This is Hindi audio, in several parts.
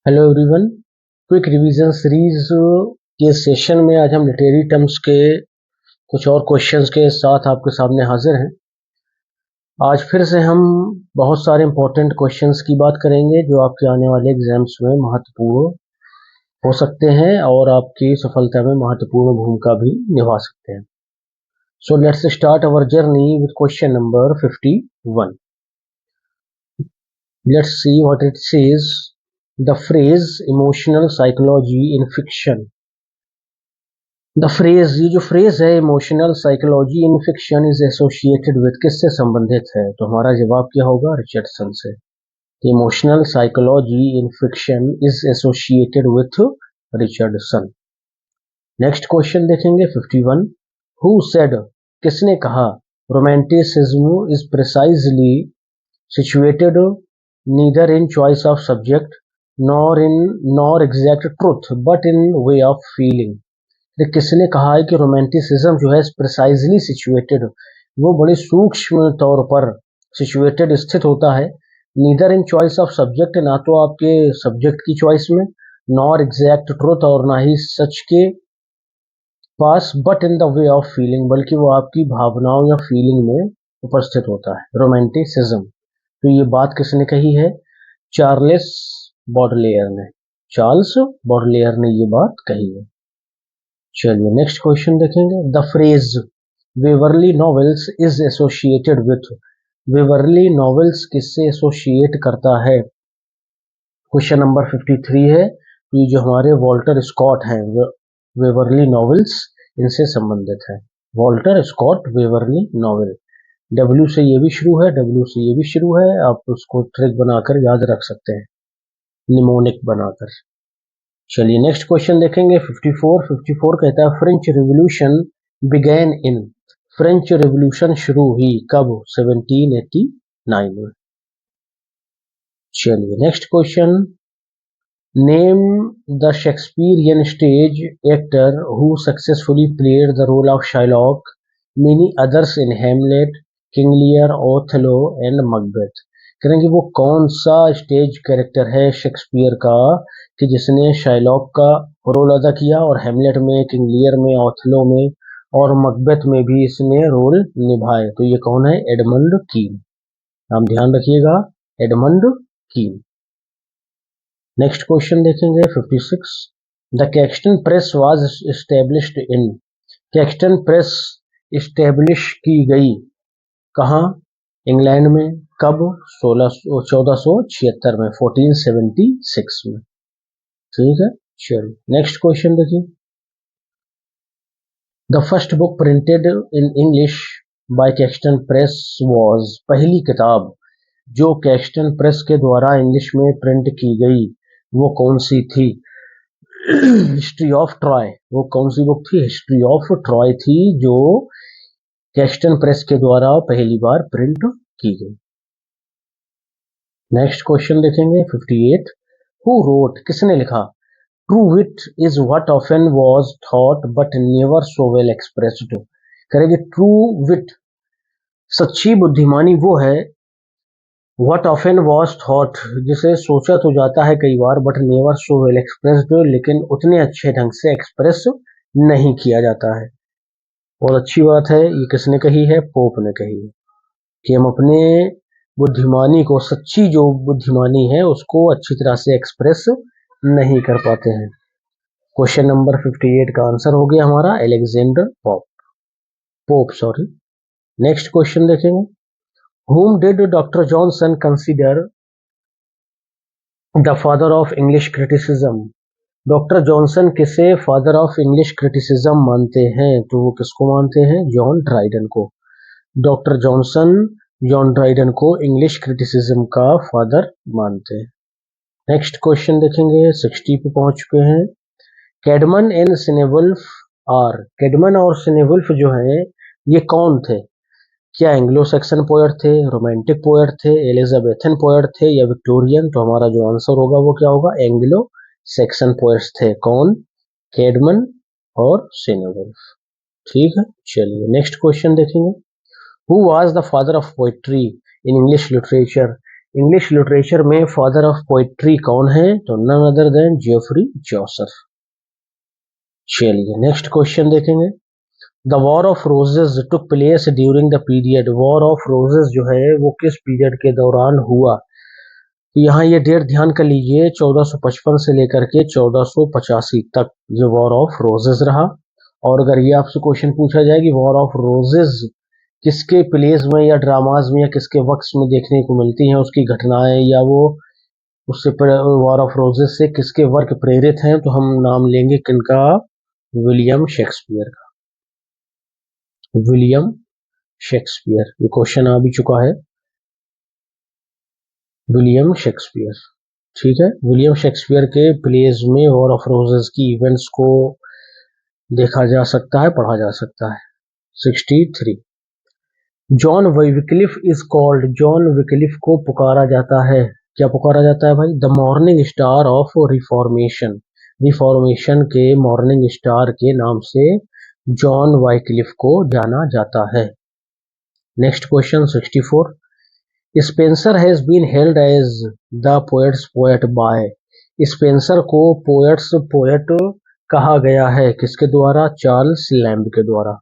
Hello everyone. Quick revision series के सेशन में आज हम लिटरेरी टर्म्स के कुछ और क्वेश्चंस के साथ आपके सामने हाजिर हैं। आज फिर से हम बहुत सारे इंपॉर्टेंट क्वेश्चंस की बात करेंगे जो आपके आने वाले एग्जाम्स में महत्वपूर्ण हो सकते हैं और आपकी सफलता में महत्वपूर्ण भूमिका भी निभा सकते हैं। So let's start our journey with question number 51. Let's see what it says. The phrase emotional psychology in fiction. ये जो फ्रेज है emotional psychology in fiction is associated with किससे संबंधित है? तो हमारा जवाब क्या होगा? रिचर्डसन से। Emotional psychology in fiction is associated with Richardson. Next question देखेंगे 51. हु सेड, किसने कहा, romanticism is precisely situated neither in choice of subject nor exact truth but in way of feeling. किसने कहा है कि रोमांटिसिज्म जो है प्रिसाइजली सिचुएटेड, वो बड़े सूक्ष्म तौर पर सिचुएटेड स्थित होता है, neither in choice of subject, ना तो आपके सब्जेक्ट की चॉइस में, नॉर एग्जैक्ट ट्रुथ और ना ही सच के पास, but in the way of feeling, बल्कि वो आपकी भावनाओं या फीलिंग में उपस्थित होता है रोमांटिसिज्म। तो ये बात किसने कही है? चार्ल्स बॉडलेयर ने। चार्ल्स बॉडलेयर ने ये बात कही है। चलिए नेक्स्ट क्वेश्चन देखेंगे। The phrase Waverley novels is associated with, Waverley novels किससे एसोसिएट करता है? क्वेश्चन नंबर 53 है। ये जो हमारे वॉल्टर स्कॉट हैं, वेवरली नॉवेल्स इनसे संबंधित है। Walter Scott Waverley novel. W से ये भी शुरू है, डब्ल्यू से ये भी शुरू है, आप उसको ट्रिक बनाकर याद रख सकते हैं, निमोनिक बनाकर। चलिए नेक्स्ट क्वेश्चन देखेंगे 54 कहता है French revolution began in, French revolution शुरू हुई कब? 1789 में। चलिए next question, name the Shakespearean stage actor who successfully played the role of Shylock, many others in Hamlet, King Lear, Othello and Macbeth. करेंगे वो कौन सा स्टेज कैरेक्टर है शेक्सपियर का कि जिसने शाइलॉक का रोल अदा किया और हेमलेट में, किंग लियर में, ओथेलो में और मकबेथ में भी इसने रोल निभाए? तो ये कौन है? एडमंड कीन। आप ध्यान रखिएगा, एडमंड कीन। नेक्स्ट क्वेश्चन देखेंगे 56. The Caxton press was established in, Caxton press establish की गई कहाँ? इंग्लैंड में। कब? 1476 में, 1476 में। ठीक है, चलिए नेक्स्ट क्वेश्चन देखिए। The first book printed in English by Caxton press was, पहली किताब जो कैक्सटन प्रेस के द्वारा इंग्लिश में प्रिंट की गई वो कौन सी थी? History of Troy. वो कौन सी बुक थी? हिस्ट्री ऑफ ट्रॉय थी, जो कैक्सटन प्रेस के द्वारा पहली बार प्रिंट की गई। नेक्स्ट क्वेश्चन देखेंगे 58. हु रोट, किसने लिखा, true wit is what often was thought but never so well expressed. करेंगे ट्रू विट, सच्ची बुद्धिमानी वो है, व्हाट ऑफन वाज थॉट, जिसे सोचा तो जाता है कई बार, but never so well expressed, लेकिन उतने अच्छे ढंग से एक्सप्रेस नहीं किया जाता है। और अच्छी बात है, ये किसने कही है? पोप ने कही है कि हम अपने बुद्धिमानी को, सच्ची जो बुद्धिमानी है उसको अच्छी तरह से एक्सप्रेस नहीं कर पाते हैं। क्वेश्चन नंबर 58 का आंसर हो गया हमारा Alexander pope sorry. Next question देखेंगे। Whom did Dr. Johnson consider the father of English criticism? Doctor Johnson किसे फादर ऑफ इंग्लिश क्रिटिसिज्म मानते हैं? तो वो किसको मानते हैं? जॉन ड्राइडन को। डॉक्टर जॉनसन जॉन ड्राइडन को इंग्लिश क्रिटिसिज्म का फादर मानते हैं। नेक्स्ट क्वेश्चन देखेंगे, 60 पे पहुंच चुके हैं। कैडमन एंड सिनेवुल्फ आर, कैडमन और सिनेवुल्फ जो हैं ये कौन थे? क्या एंग्लो सेक्सन पोएट थे, रोमांटिक पोएट थे, एलिजाबेथन पोएट थे या विक्टोरियन? तो हमारा जो आंसर होगा वो क्या होगा? एंग्लो सेक्सन पोएट्स थे। कौन? कैडमन और सिनेवुल्फ। ठीक है, चलिए नेक्स्ट क्वेश्चन देखेंगे। Who was the father of poetry in English literature? English literature में फादर ऑफ पोइट्री कौन है? तो none other than Geoffrey Chaucer. चलिए नेक्स्ट क्वेश्चन देखेंगे। The war of roses took place during the period, war of roses जो है वो किस पीरियड के दौरान हुआ? तो यहाँ ये डेट ध्यान कर लीजिए, 1455 से लेकर के 1485 तक ये वॉर ऑफ रोजेस रहा। और अगर ये आपसे क्वेश्चन पूछा जाए कि वॉर ऑफ रोजेस किसके प्लेस में या ड्रामाज में या किसके वक्त में देखने को मिलती हैं, उसकी घटनाएं या वो उससे वॉर ऑफ रोजेस से किसके वर्क प्रेरित हैं, तो हम नाम लेंगे किनका? विलियम शेक्सपियर का। विलियम शेक्सपियर, ये क्वेश्चन आ भी चुका है। विलियम शेक्सपियर, ठीक है। विलियम शेक्सपियर के प्लेज में वॉर ऑफ रोजेस की इवेंट्स को देखा जा सकता है, पढ़ा जा सकता है। 63 John Wycliffe is called, John Wycliffe को पुकारा जाता है, क्या पुकारा जाता है भाई? The morning star of reformation, reformation के मॉर्निंग स्टार के नाम से जॉन विक्लिफ को जाना जाता है। Next question 64 Spenser has been held as the poet's poet by, Spenser को पोएट्स पोएट कहा गया है किसके द्वारा? चार्ल्स लैम्ब के द्वारा,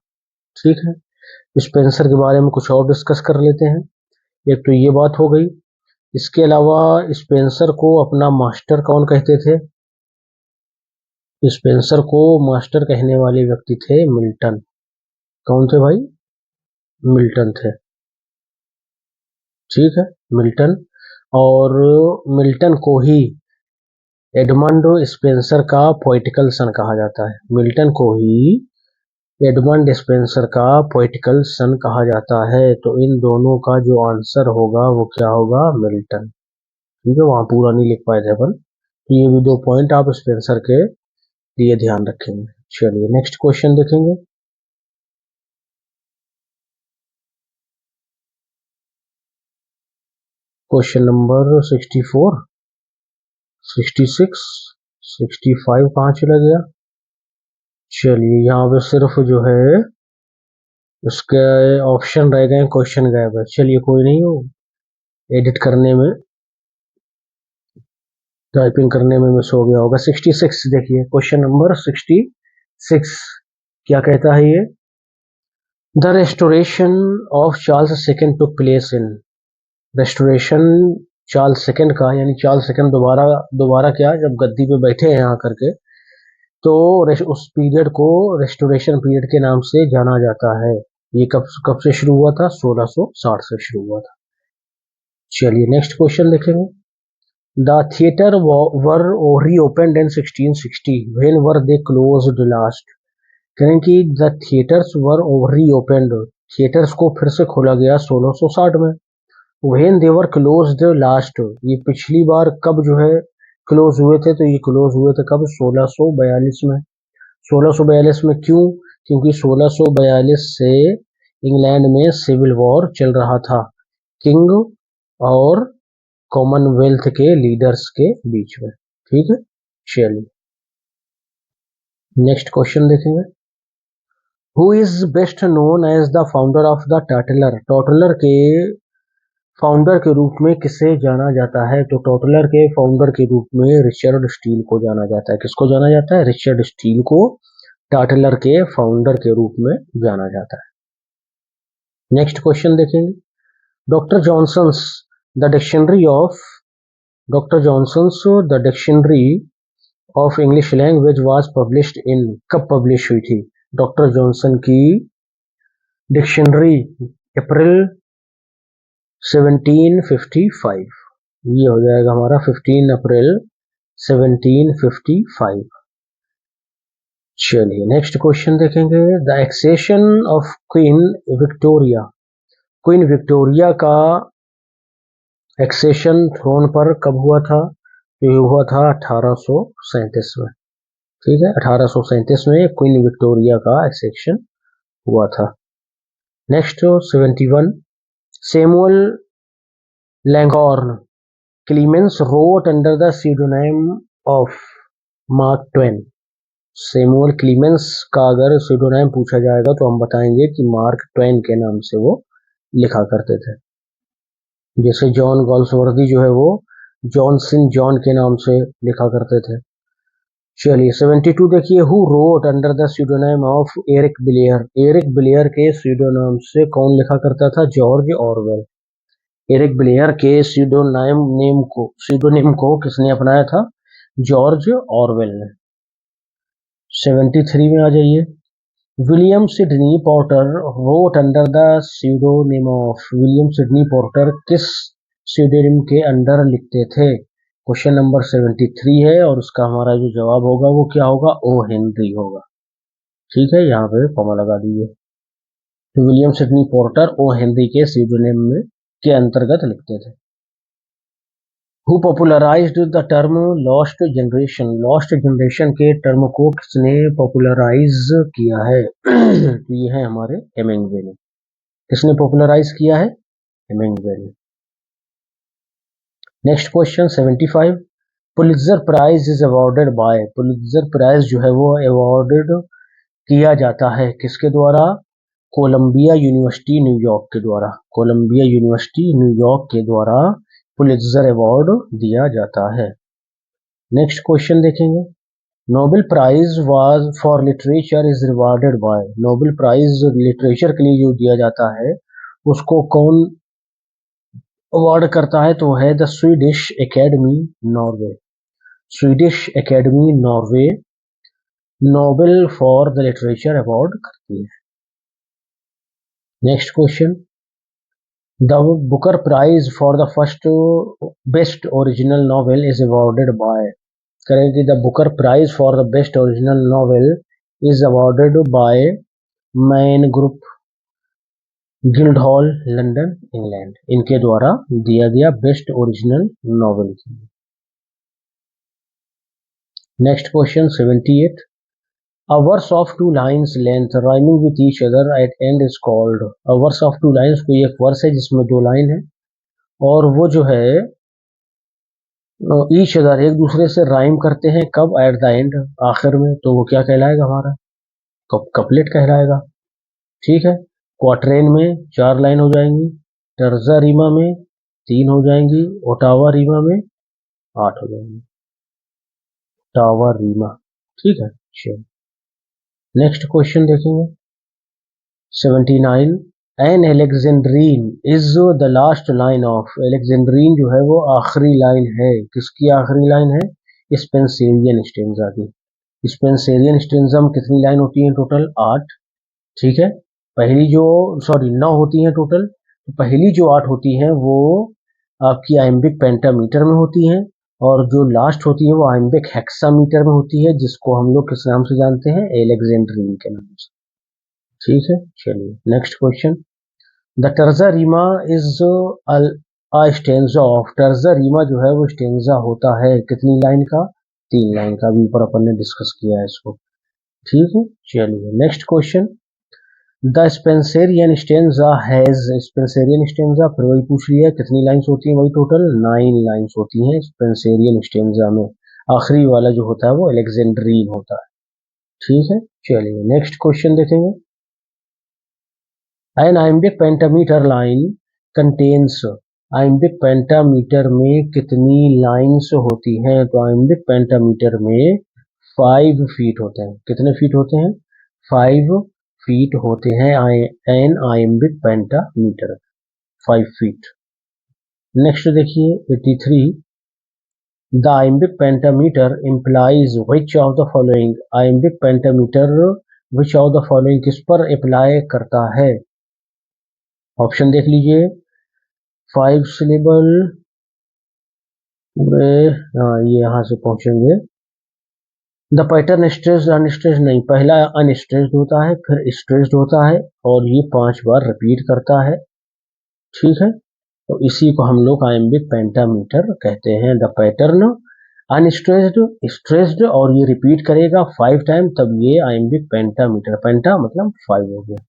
ठीक है। स्पेंसर के बारे में कुछ और डिस्कस कर लेते हैं। एक तो ये बात हो गई, इसके अलावा स्पेंसर को अपना मास्टर कौन कहते थे? स्पेंसर को मास्टर कहने वाले व्यक्ति थे मिल्टन। कौन थे भाई? मिल्टन थे, ठीक है, मिल्टन। और मिल्टन को ही एडमंड स्पेंसर का पोइटिकल सन कहा जाता है, मिल्टन को ही एडमंड स्पेंसर का पोइटिकल सन कहा जाता है। तो इन दोनों का जो आंसर होगा वो क्या होगा? मिल्टन, ठीक है। वहां पूरा नहीं लिख पाए थे अपन, तो ये भी 2 पॉइंट आप स्पेंसर के लिए ध्यान रखेंगे। चलिए नेक्स्ट क्वेश्चन देखेंगे। क्वेश्चन नंबर 64, 66, 65 कहाँ चला गया? चलिए यहाँ पे सिर्फ जो है उसके ऑप्शन रह गए, क्वेश्चन गायब है। चलिए कोई नहीं, हो एडिट करने में, टाइपिंग करने में मिस हो गया होगा। 66 देखिए, क्वेश्चन नंबर 66 क्या कहता है ये? The restoration of Charles second took place in, restoration Charles second का, यानी चार्ल्स सेकेंड दोबारा दोबारा क्या जब गद्दी पे बैठे हैं यहाँ करके, तो उस पीरियड को रेस्टोरेशन पीरियड के नाम से जाना जाता है। ये कब कब से शुरू हुआ था? 1660 से शुरू हुआ था। चलिए नेक्स्ट क्वेश्चन देखेंगे। The theatre were reopened in 1660 when were they closed last, कहें कि the theatres were reopened, theatres को फिर से खोला गया 1660 में। When they were closed last, ये पिछली बार कब जो है क्लोज हुए थे? तो ये क्लोज हुए थे कब? 1642 में। 1642 में क्यों? क्योंकि 1642 से इंग्लैंड में सिविल वॉर चल रहा था, किंग और कॉमनवेल्थ के लीडर्स के बीच में, ठीक है। चलिए नेक्स्ट क्वेश्चन देखेंगे। Who is best known as the founder of the Tatler, Tatler के फाउंडर के रूप में किसे जाना जाता है? तो टॉटलर के फाउंडर के रूप में रिचर्ड स्टील को जाना जाता है। किसको जाना जाता है? रिचर्ड स्टील को टॉटलर के फाउंडर के रूप में जाना जाता है। नेक्स्ट क्वेश्चन देखेंगे। Doctor Johnson's the dictionary of, doctor Johnson's the dictionary of English language was published in, कब पब्लिश हुई थी? डॉक्टर जॉनसन की डिक्शनरी अप्रैल 1755, ये हो जाएगा हमारा 15 अप्रैल 1755। चलिए नेक्स्ट क्वेश्चन देखेंगे। The accession of queen Victoria, queen Victoria का एक्सेशन थ्रोन पर कब हुआ था? तो ये हुआ था 1837 में, ठीक है। 1837 में क्वीन विक्टोरिया का एक्सेशन हुआ था। Next 71 Samuel Langhorne Clemens wrote under the pseudonym of Mark Twain, Samuel Clemens का अगर pseudonym पूछा जाएगा तो हम बताएंगे कि मार्क ट्वेन के नाम से वो लिखा करते थे। जैसे जॉन गॉल्सवर्दी जो है वो जॉनसन जॉन के नाम से लिखा करते थे। चलिए 72 देखिए, who wrote under the pseudonym of Eric Blair. Eric Blair के स्यूडोनाम से कौन लिखा करता था? George Orwell. एरिक ब्लेयर के स्यूडोनेम को किसने अपनाया था? जॉर्ज ऑरवेल ने। 73 में आ जाइए, William Sydney Porter wrote under the pseudonym of. William Sydney Porter किस स्यूडोनेम के अंडर लिखते थे? क्वेश्चन नंबर 73 है और उसका हमारा जो जवाब होगा वो क्या होगा? ओ हेनरी होगा। ठीक है, यहाँ पे कॉमा लगा दीजिए। तो William Sydney Porter O Henry के स्यूडोनेम में के अंतर्गत लिखते थे। Who popularised the term lost generation. Lost generation के टर्म को किसने पॉपुलराइज किया है? तो ये है हमारे हेमिंगवे ने। किसने पॉपुलराइज किया है? हेमिंगवे ने। Next question 75, Pulitzer prize is awarded by. Pulitzer prize जो है वो अवॉर्डेड किया जाता है किसके द्वारा? कोलंबिया यूनिवर्सिटी न्यूयॉर्क के द्वारा। कोलंबिया यूनिवर्सिटी न्यूयॉर्क के द्वारा पुलित्जर अवार्ड दिया जाता है। नेक्स्ट क्वेश्चन देखेंगे, Nobel prize was for literature is rewarded by. Nobel prize literature के लिए जो दिया जाता है उसको कौन अवार्ड करता है? तो है the Swedish Academy Norway. Swedish Academy Norway Nobel for the literature award करती है। Next question, the Booker prize for the first best original novel is awarded by. करेंगे, the Booker prize for the best original novel is awarded by Man Group, Guildhall, London, England. इनके द्वारा दिया गया बेस्ट ओरिजिनल नॉवेल के लिए। Next question 78, A verse of two lines length rhyming with each other at end is called। A verse of two lines, कोई एक वर्स है जिसमें दो लाइन है और वो जो है ईच अदर एक दूसरे से राइम करते हैं। कब? एट द एंड, आखिर में। तो वो क्या कहलाएगा? हमारा कपलेट कहलाएगा। ठीक है, क्वाट्रेन में 4 लाइन हो जाएंगी, टर्जा रीमा में 3 हो जाएंगी, ओटावा रीमा में 8 हो जाएंगी। Ottava rima. ठीक है, चलिए नेक्स्ट क्वेश्चन देखेंगे 79, an alexandrine is the last line of. Alexandrine जो है वो आखिरी लाइन है। किसकी आखिरी लाइन है? स्पेंसेरियन स्टेंजा की। स्पेंसेरियन स्टेंजा में कितनी लाइन होती है टोटल? 8। ठीक है, पहली जो 9 होती हैं टोटल। तो पहली जो 8 होती हैं वो आपकी आइम्बिक पेंटामीटर में होती हैं और जो लास्ट होती है वो आइम्बिक हेक्सामीटर में होती है, जिसको हम लोग किस नाम से जानते हैं? एलेक्जेंड्रीन के नाम से। ठीक है, चलिए next question, the terza rima is a stanza of. Terza rima जो है वो स्टेंजा होता है कितनी लाइन का? 3 लाइन का। अभी ऊपर अपन ने डिस्कस किया है इसको। ठीक है, चलिए next question, the Spencerian stanza has. Spencerian stanza फिर वही पूछ लिया कितनी लाइन्स होती हैं? वही टोटल 9 लाइन्स होती हैं स्पेंसेरियन स्टेंजा में। आखिरी वाला जो होता है वो एलेक्जेंड्रीन होता है। ठीक है, चलिए नेक्स्ट क्वेश्चन देखेंगे, an iambic pentameter line contains. Iambic pentameter में कितनी लाइन्स होती हैं? तो आइम्बिक पेंटामीटर में 5 फीट होते हैं। कितने फीट होते हैं? 5 फीट होते हैं an iambic pentameter, 5 feet. Next देखिए 83, the iambic pentameter implies which of the following. Iambic pentameter which of the following किस पर अप्लाई करता है? ऑप्शन देख लीजिए, 5 सिलेबल पूरे, ये यहाँ से पहुंचेंगे। द पैटर्न स्ट्रेस्ड अनस्ट्रेस्ड नहीं, पहला अनस्ट्रेस्ड होता है, फिर स्ट्रेस्ड होता है और ये 5 बार रिपीट करता है। ठीक है, तो इसी को हम लोग आइम्बिक पेंटामीटर कहते हैं। द पैटर्न अनस्ट्रेस्ड, स्ट्रेस्ड और ये रिपीट करेगा 5 टाइम, तब ये आइम्बिक पेंटामीटर। पेंटा मतलब 5 हो गया।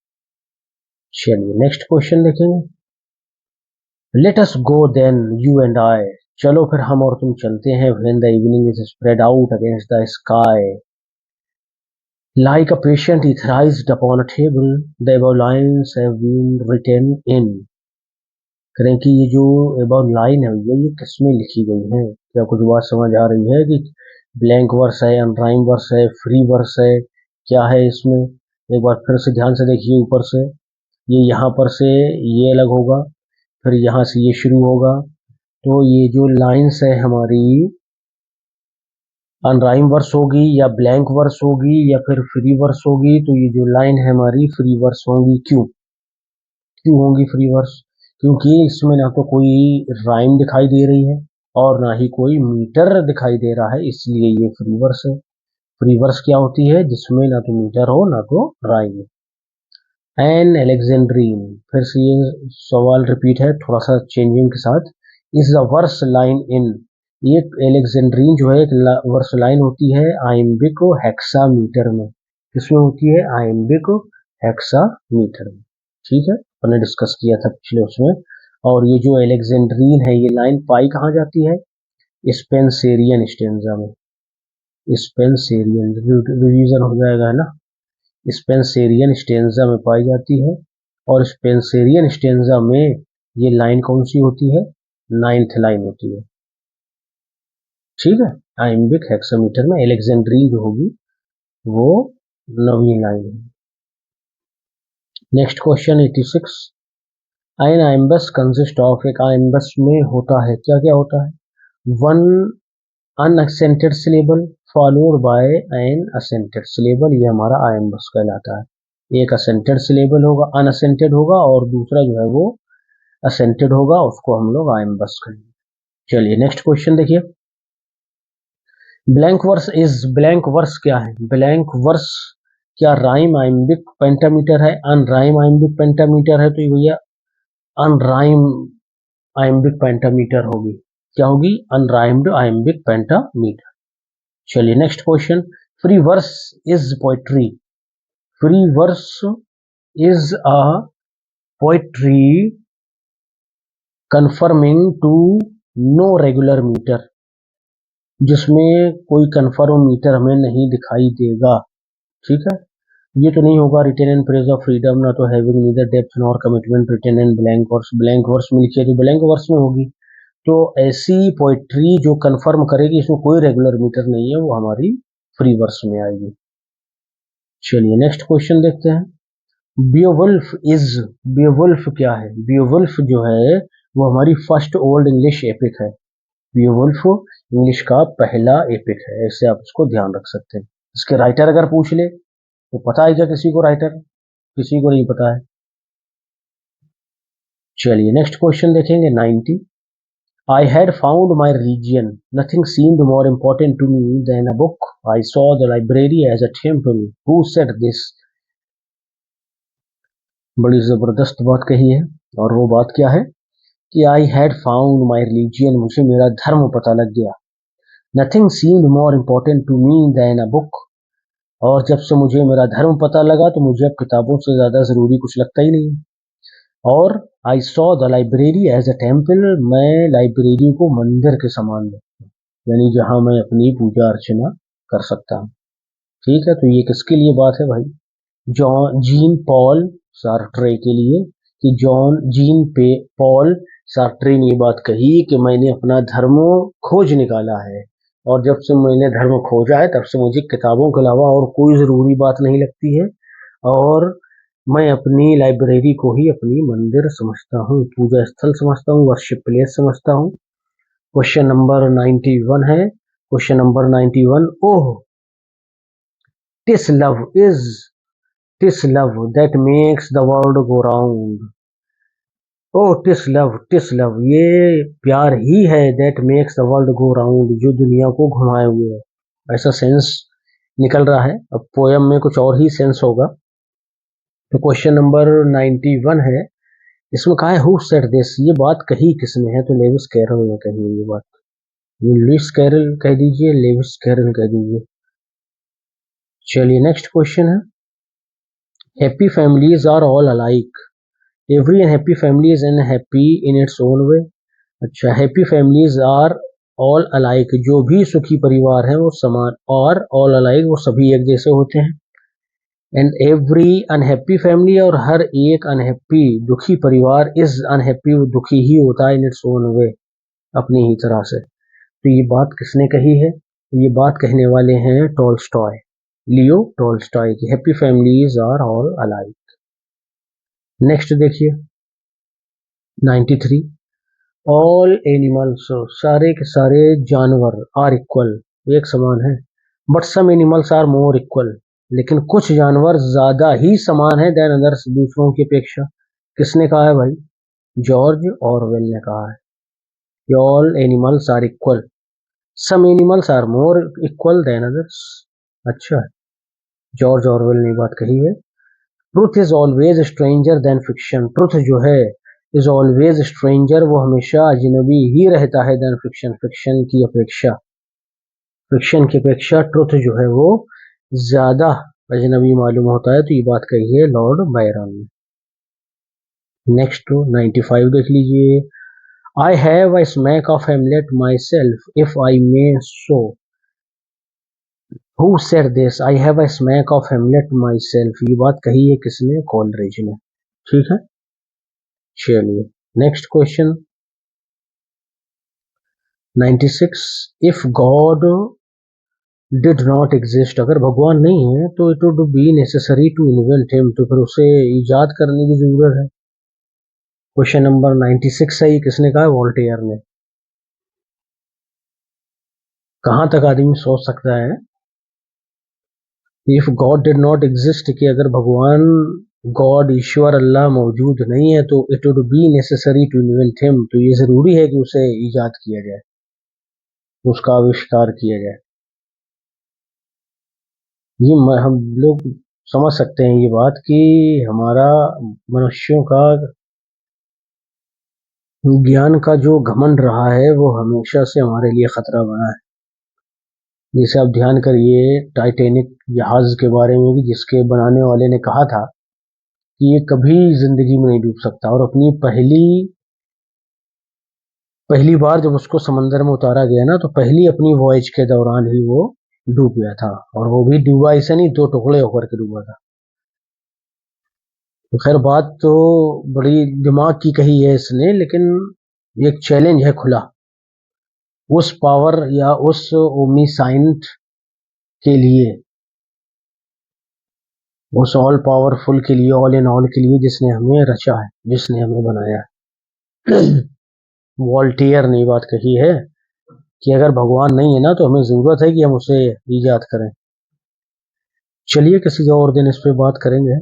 चलिए नेक्स्ट क्वेश्चन देखेंगे, let us go then you and I. चलो फिर हम और तुम चलते हैं। When the evening is spread out against the sky like a patient etherized upon a table, the lines have been written in। करें कि ये जो अबाउट लाइन है भैया ये किसमें लिखी गई है, क्या कुछ बात समझ आ रही है कि ब्लैंक वर्स है, अनराइम वर्स है, फ्री वर्स है, क्या है इसमें? एक बार फिर से ध्यान से देखिए, ऊपर से ये यहाँ पर से ये अलग होगा, फिर यहाँ से ये शुरू होगा, तो ये जो लाइन्स है हमारी अनराइम वर्स होगी या ब्लैंक वर्स होगी या फिर फ्री वर्स होगी, तो ये जो लाइन है हमारी फ्री वर्स होंगी। क्यों होंगी फ्री वर्स? क्योंकि इसमें ना तो कोई राइम दिखाई दे रही है और ना ही कोई मीटर दिखाई दे रहा है, इसलिए ये फ्री वर्स है। फ्री वर्स क्या होती है? जिसमें ना तो मीटर हो ना तो राइम। एन एलेक्जेंड्रीन, फिर से ये सवाल रिपीट है थोड़ा सा चेंजिंग के साथ। Is the verse line in, एक एलेक्जेंड्रीन जो है एक वर्स लाइन होती है आइम्बिक हेक्सामीटर में। किसमें होती है? आइम्बिक हेक्सामीटर में। ठीक है, हमने डिस्कस किया था पिछले उसमें। और ये जो एलेक्जेंड्रीन है ये लाइन पाई कहाँ जाती है? स्पेंसेरियन स्टेंजा में। स्पेंसेरियन रिवीजन हो जाएगा है ना। स्पेंसेरियन स्टेंजा में पाई जाती है और स्पेंसेरियन स्टेंजा में ये लाइन कौन सी होती है? 9th लाइन होती है। ठीक है, आइम्बिक हेक्सामीटर में एलेक्जेंड्रीन जो होगी वो 9वीं लाइन है। Next question 86। An iambus consist of, एक आइम्बस में होता है क्या क्या होता है? One unaccented syllable followed by an accented syllable, ये हमारा आइम्बस कहलाता है। एक असेंटेड सिलेबल होगा, अनअसेंटेड होगा, और दूसरा जो है वो असेंटेड होगा, उसको हम लोग आइम्बस कहेंगे। चलिए नेक्स्ट क्वेश्चन देखिए। Blank verse is, blank verse क्या है? ब्लैंक वर्स क्या राइम आइम्बिक पेंटामीटर है, अनराइम आइम्बिक पेंटामीटर है? तो ये भैया अनराइम आइम्बिक पेंटामीटर होगी। क्या होगी? Unrhymed iambic pentameter. चलिए next question. Free verse is poetry, free verse is a poetry conforming to no regular metre, जिसमें कोई कन्फर्म मीटर हमें नहीं दिखाई देगा। ठीक है, ये तो नहीं होगा written and praise of freedom, ना तो having neither depth nor commitment written and blank verse, blank verse में लिखिए तो ब्लैंक वर्स में होगी। तो ऐसी पोइट्री जो कन्फर्म करेगी इसमें कोई रेगुलर मीटर नहीं है, वो हमारी फ्री वर्स में आएगी। चलिए नेक्स्ट क्वेश्चन देखते हैं। बियोवुल्फ इज, बियोवुल्फ क्या है? बियोवुल्फ जो है वो हमारी फर्स्ट ओल्ड इंग्लिश एपिक है। बियोवुल्फ इंग्लिश का पहला एपिक है, ऐसे आप उसको ध्यान रख सकते हैं। इसके राइटर अगर पूछ ले तो पता है क्या किसी को राइटर? किसी को नहीं पता है। चलिए नेक्स्ट क्वेश्चन देखेंगे 90। I had found my religion. Nothing seemed more important to me than a book. I saw the library as a temple. Who said this? बड़ी जबरदस्त बात कही है, और वो बात क्या है कि I had found my religion, मुझे मेरा धर्म पता लग गया। Nothing seemed more important to me than a book. और जब से मुझे मेरा धर्म पता लगा तो मुझे अब किताबों से ज्यादा जरूरी कुछ लगता ही नहीं। और I saw the library as a temple, मैं लाइब्रेरी को मंदिर के समान देखता हूँ, यानी जहां मैं अपनी पूजा अर्चना कर सकता हूँ। ठीक है, तो ये किसके लिए बात है भाई? जॉन जीन पॉल सार्ट्रे के लिए, कि जॉन जीन पे पॉल सार्ट्रे ने ये बात कही कि मैंने अपना धर्म खोज निकाला है, और जब से मैंने धर्म खोजा है तब से मुझे किताबों के अलावा और कोई ज़रूरी बात नहीं लगती है, और मैं अपनी लाइब्रेरी को ही अपनी मंदिर समझता हूँ, पूजा स्थल समझता हूँ, वर्शिप प्लेस समझता हूँ। क्वेश्चन नंबर 91 है। Question number 91। Oh TISS love is, TISS love that makes the world go round. Oh TISS love ये प्यार ही है, that makes the world go round, जो दुनिया को घुमाए हुए है, ऐसा सेंस निकल रहा है। अब पोयम में कुछ और ही सेंस होगा। तो क्वेश्चन नंबर 91 है, इसमें कहा है हु सेड दिस, ये बात कही किसने है? तो लेविस कैरल ने कही है ये बात। लुइस कैरल कह दीजिए, लेविस कैरल कह दीजिए। चलिए नेक्स्ट क्वेश्चन है। Happy families are all alike, every happy family is an happy in its own way. अच्छा, happy families are all alike, जो भी सुखी परिवार है वो समान, और ऑल अलाइक वो सभी एक जैसे होते हैं। एंड एवरी अनहैप्पी फैमिली, और हर एक अनहैप्पी दुखी परिवार इज अनहैप्पी, वो दुखी ही होता है इन इट्स ओन वे, अपनी ही तरह से। तो ये बात किसने कही है? ये बात कहने वाले हैं टॉलस्टॉय, लियो टॉलस्टॉय की happy families are all alike. Next देखिए 93, ऑल एनिमल्स, सारे के सारे जानवर आर इक्वल, एक समान है, but some animals are more equal, लेकिन कुछ जानवर ज्यादा ही समान है देन अदर्स, दूसरों की अपेक्षा। किसने कहा है भाई? जॉर्ज ऑरवेल ने कहा है। All animals are equal, some animals are more equal than others. अच्छा, जॉर्ज ऑरवेल ने बात कही है। Truth is always stranger than fiction, truth जो है इज ऑलवेज स्ट्रेंजर, वो हमेशा अजनबी ही रहता है देन फिक्शन, फिक्शन की अपेक्षा। फिक्शन की अपेक्षा ट्रूथ जो है वो ज्यादा अजनबी मालूम होता है। तो ये बात कही है लॉर्ड बायरन ने। नेक्स्ट 95 देख लीजिए। I have a smack of Hamlet my self if I may so, who said this? I have a smack of Hamlet my self, ये बात कही है किसने? कॉलरिज ने। ठीक है, चलिए next question 96, if God did not exist, अगर भगवान नहीं है तो it would be necessary to invent him, तो फिर उसे इजाद करने की जरूरत है। क्वेश्चन नंबर 96 सही किसने कहा? वोल्टेयर ने। कहां तक आदमी सोच सकता है? If God did not exist, कि अगर भगवान, गॉड, ईश्वर, अल्लाह मौजूद नहीं है तो it would be necessary to invent him, तो ये जरूरी है कि उसे इजाद किया जाए, उसका आविष्कार किया जाए। ये हम लोग समझ सकते हैं ये बात कि हमारा मनुष्यों का ज्ञान का जो घमंड रहा है वो हमेशा से हमारे लिए खतरा बना है। जैसे आप ध्यान करिए टाइटैनिक जहाज के बारे में, कि जिसके बनाने वाले ने कहा था कि ये कभी जिंदगी में नहीं डूब सकता, और अपनी पहली बार जब उसको समंदर में उतारा गया ना, तो पहली अपनी वॉयज के दौरान ही वो डूब गया था, और वो भी डूबा ऐसे नहीं, दो टुकड़े होकर के डूबा था। तो खैर बात तो बड़ी दिमाग की कही है इसने, लेकिन एक चैलेंज है खुला उस पावर या उस ओमनीसाइंट के लिए, उस ऑल पावरफुल के लिए, ऑल इन ऑल के लिए, जिसने हमें रचा है, जिसने हमें बनाया है। वॉल्टियर ने बात कही है कि अगर भगवान नहीं है ना तो हमें जरूरत है कि हम उसे इजाद करें। चलिए किसी और दिन इस पे बात करेंगे।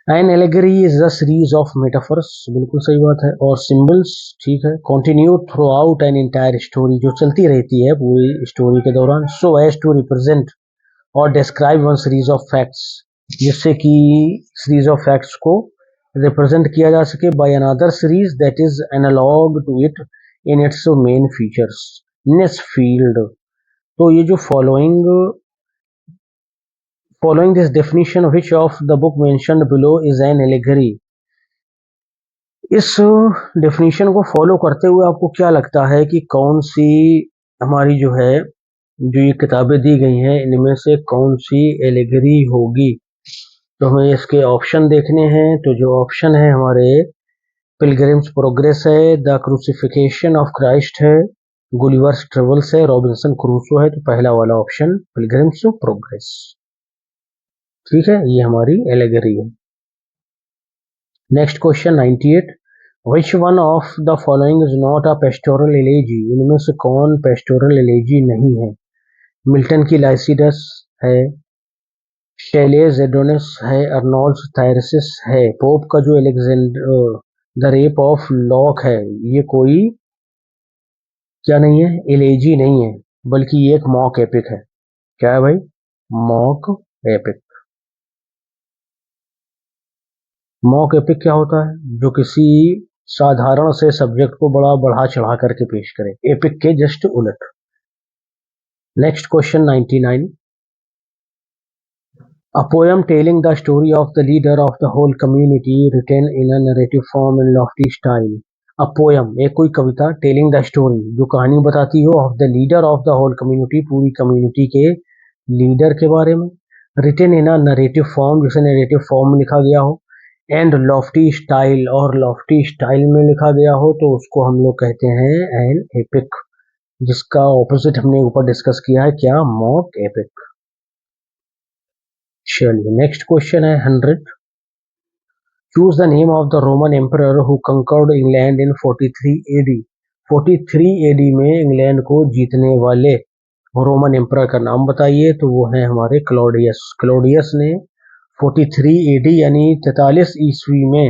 An allegory is the series of metaphors, बिल्कुल सही बात है, और सिंबल्स, ठीक है, continue throughout an entire story, जो चलती रहती है पूरी स्टोरी के दौरान, सो एज टू रिप्रेजेंट और describe one series of facts, जिससे कि सीरीज ऑफ फैक्ट्स को रिप्रेजेंट किया जा सके by another series that is analogue to it in its main features in its field. तो ये जो following this definition, which of the book mentioned below is an allegory? इस डेफिनेशन को फॉलो करते हुए आपको क्या लगता है कि कौन सी हमारी जो है, जो ये किताबें दी गई हैं, इनमें से कौन सी एलेगरी होगी? तो हमें इसके ऑप्शन देखने हैं। तो जो ऑप्शन है हमारे, पिलग्रिम्स प्रोग्रेस है, द क्रूसिफिकेशन ऑफ क्राइस्ट है, गुलिवर्स ट्रेवल्स है, रॉबिन्सन क्रूसो है। तो पहला वाला ऑप्शन पिलग्रिम्स प्रोग्रेस, ठीक है, ये हमारी एलेगरी है। Next question 98, which one of the following is not a pastoral elegy? इनमें से कौन पेस्टोरल एलेजी नहीं है? मिल्टन की लाइसिडस है, शेलेज एडोनिस है, अर्नोल्ड्स थायरसिस है, पोप का जो Alexander the rape of lock है, ये कोई क्या नहीं है? एलेजी नहीं है, बल्कि ये एक मॉक एपिक है। क्या है भाई? Mock epic. मॉक एपिक क्या होता है? जो किसी साधारण से सब्जेक्ट को बड़ा बढ़ा चढ़ा करके पेश करे, एपिक के जस्ट उलट। Next question 99, a poem telling the story of the leader of the whole community written in a narrative form in lofty style। a poem एक कोई कविता, टेलिंग द स्टोरी जो कहानी बताती हो, of the leader of the whole community, पूरी कम्युनिटी के लीडर के बारे में, written in a narrative form, जिसे नरेटिव फॉर्म में लिखा गया हो, एंड लॉफ्टी स्टाइल, और लॉफ्टी स्टाइल में लिखा गया हो, तो उसको हम लोग कहते हैं एन एपिक, जिसका ऑपोजिट हमने ऊपर डिस्कस किया है, क्या, मॉक एपिक। चलिए नेक्स्ट क्वेश्चन है 100। Choose the name of the Roman emperor who conquered England in 43 AD। 43 AD में इंग्लैंड को जीतने वाले रोमन एम्परर का नाम बताइए। तो वो है हमारे क्लॉडियस। क्लॉडियस ने 43 AD यानी 43 ईस्वी में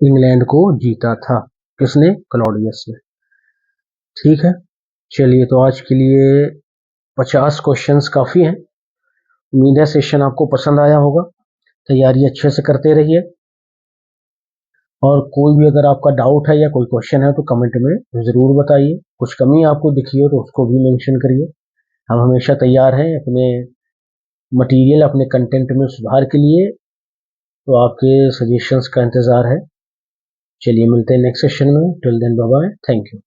इंग्लैंड को जीता था। किसने? क्लॉडियस ने। ठीक है, चलिए तो आज के लिए 50 क्वेश्चंस काफ़ी हैं। उम्मीद है सेशन आपको पसंद आया होगा। तैयारी अच्छे से करते रहिए, और कोई भी अगर आपका डाउट है या कोई क्वेश्चन है तो कमेंट में ज़रूर बताइए। कुछ कमी आपको दिखी हो तो उसको भी मेंशन करिए। हम हमेशा तैयार हैं अपने मटेरियल, अपने कंटेंट में सुधार के लिए, तो आपके सजेशंस का इंतज़ार है। चलिए मिलते हैं नेक्स्ट सेशन में। Till then bye bye, thank you.